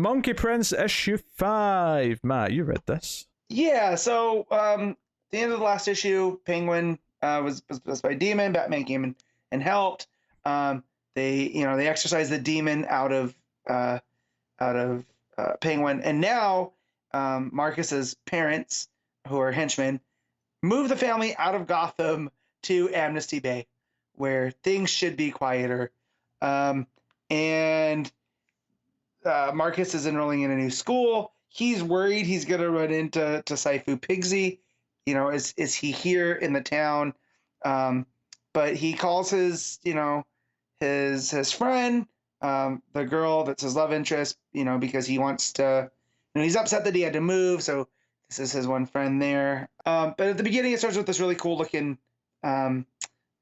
Monkey Prince issue 5. Matt, you read this. Yeah, so the end of the last issue, Penguin was possessed by a demon. Batman came in and helped. They exorcised the demon out of Penguin, and now Marcus's parents, who are henchmen, move the family out of Gotham to Amnesty Bay, where things should be quieter. And Marcus is enrolling in a new school. He's worried he's going to run into Saifu Pigsy. Is he here in the town? But he calls his friend, the girl that's his love interest, because he wants to, he's upset that he had to move. So this is his one friend there. But at the beginning, it starts with this really cool looking,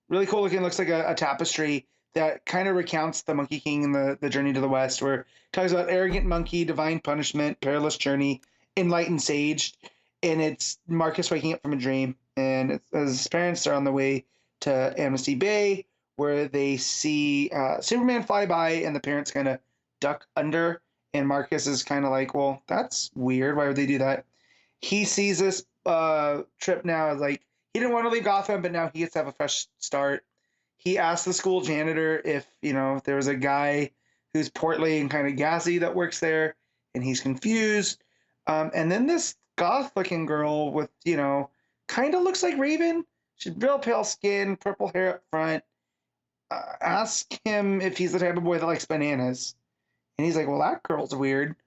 looks like a tapestry that kind of recounts the Monkey King and the Journey to the West, where it talks about arrogant monkey, divine punishment, perilous journey, enlightened sage. And it's Marcus waking up from a dream. And his parents are on the way to Amnesty Bay, where they see Superman fly by, and the parents kind of duck under. And Marcus is kind of like, well, that's weird. Why would they do that? He sees this trip now as like, he didn't want to leave Gotham, but now he gets to have a fresh start. He asked the school janitor if there was a guy who's portly and kind of gassy that works there, and he's confused. And then this goth-looking girl with kind of looks like Raven. She's real pale skin, purple hair up front. Ask him if he's the type of boy that likes bananas, and he's like, "Well, that girl's weird."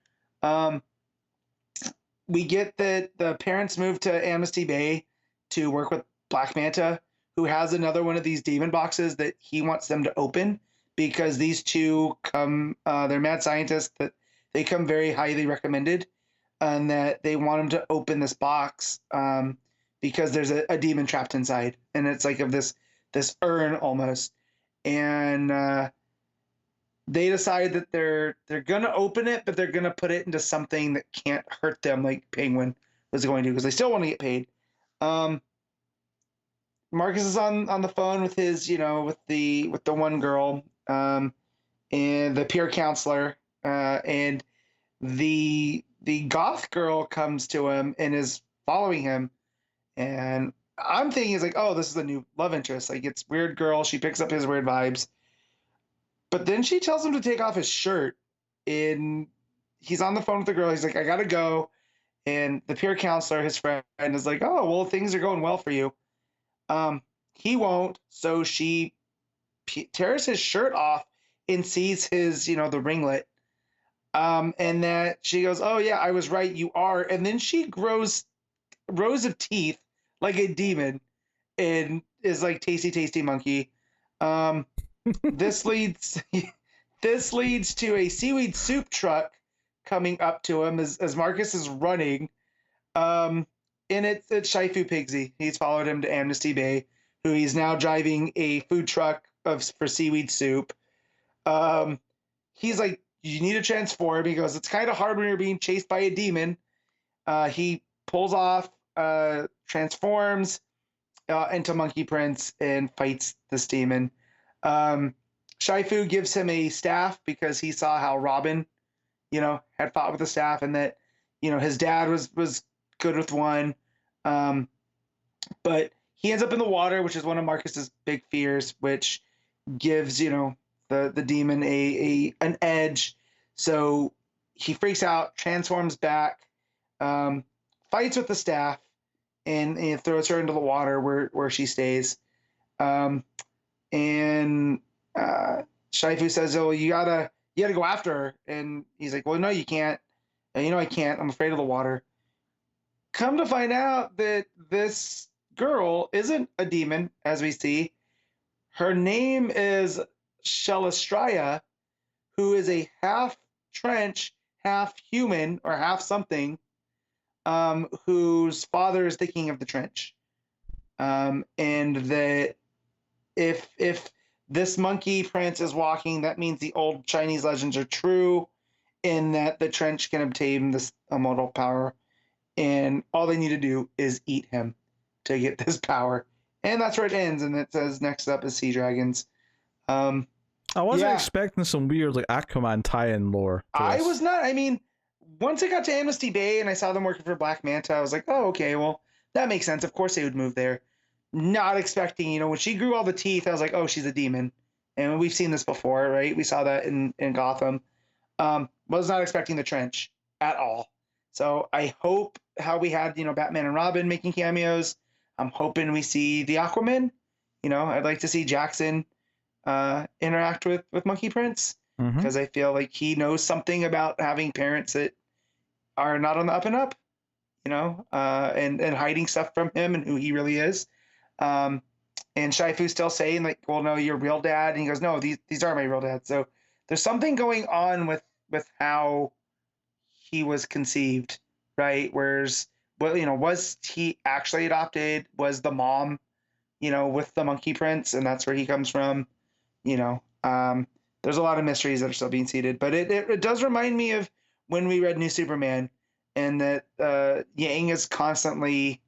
We get that the parents moved to Amnesty Bay to work with Black Manta, who has another one of these demon boxes that he wants them to open, because these two they're mad scientists, that they come very highly recommended, and that they want him to open this box because there's a demon trapped inside, and it's like of this urn almost. And they decide that they're gonna open it, but they're gonna put it into something that can't hurt them, like Penguin was going to, because they still want to get paid. Marcus is on the phone with his, with the one girl, and the peer counselor, and the goth girl comes to him and is following him, and I'm thinking it's like, oh, this is a new love interest. Like, it's weird girl. She picks up his weird vibes, but then she tells him to take off his shirt, and he's on the phone with the girl. He's like, I gotta go, and the peer counselor, his friend, is like, oh, well, things are going well for you. He won't, so she tears his shirt off and sees his, the ringlet. And that she goes, oh yeah, I was right, you are. And then she grows rows of teeth like a demon and is like tasty monkey. This leads to a seaweed soup truck coming up to him as Marcus is running. And it's Saifu Pigsy. He's followed him to Amnesty Bay, who he's now driving a food truck for seaweed soup. He's like, you need to transform. He goes, it's kind of hard when you're being chased by a demon. He pulls off, transforms into Monkey Prince and fights this demon. Saifu gives him a staff because he saw how Robin, had fought with the staff, and that, his dad was good with one. But he ends up in the water, which is one of Marcus's big fears, which gives, the demon an edge. So he freaks out, transforms back, fights with the staff, and throws her into the water where she stays. And Saifu says, oh, you gotta go after her. And he's like, well, no, you can't. And, I can't. I'm afraid of the water. Come to find out that this girl isn't a demon, as we see. Her name is Shelastria, who is a half trench, half human, or half something, whose father is the king of the trench. And that if this Monkey Prince is walking, that means the old Chinese legends are true, in that the trench can obtain this immortal power. And all they need to do is eat him to get this power. And that's where it ends. And it says next up is Sea Dragons. I wasn't Yeah. expecting some weird like Aquaman tie-in lore. to I this. was not. I mean, once I got to Amnesty Bay and I saw them working for Black Manta, I was like, oh, okay, well, that makes sense. Of course they would move there. Not expecting, when she grew all the teeth, I was like, oh, she's a demon. And we've seen this before, right? We saw that in Gotham. Was not expecting the trench at all. So I hope how we had, Batman and Robin making cameos. I'm hoping we see the Aquaman. I'd like to see Jackson interact with Monkey Prince, Mhm. because I feel like he knows something about having parents that are not on the up and up, and hiding stuff from him and who he really is. And Shifu's still saying like, well, no, you're real dad. And he goes, no, these are my real dad. So there's something going on with how he was conceived, right? Whereas, was he actually adopted? Was the mom, with the Monkey Prince, and that's where he comes from? There's a lot of mysteries that are still being seeded, but it does remind me of when we read New Superman, and that Yang is constantly,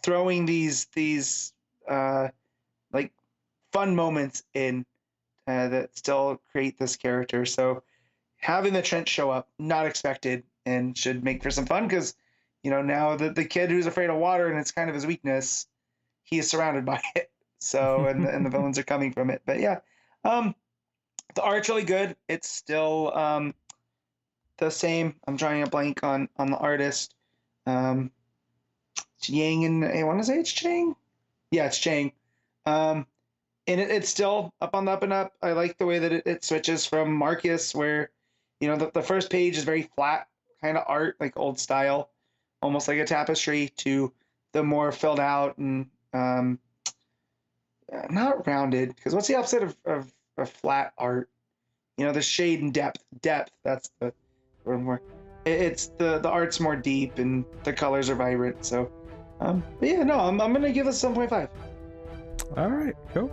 throwing these like fun moments in that still create this character. So having the Trent show up, not expected, and should make for some fun, because now the kid who's afraid of water and it's kind of his weakness, he is surrounded by it. So and the villains are coming from it. But yeah, the art's really good. It's still the same. I'm drawing a blank on the artist. It's Yang, and I want to say it's Chang. Yeah, it's Chang. And it's still up on the up and up. I like the way that it switches from Marcus, where the first page is very flat kind of art, like old style, almost like a tapestry, to the more filled out and not rounded, because what's the opposite of flat art? The shade and depth. That's the word more. It's the art's more deep and the colors are vibrant. So, but yeah, no, I'm gonna give this 7.5. All right, cool.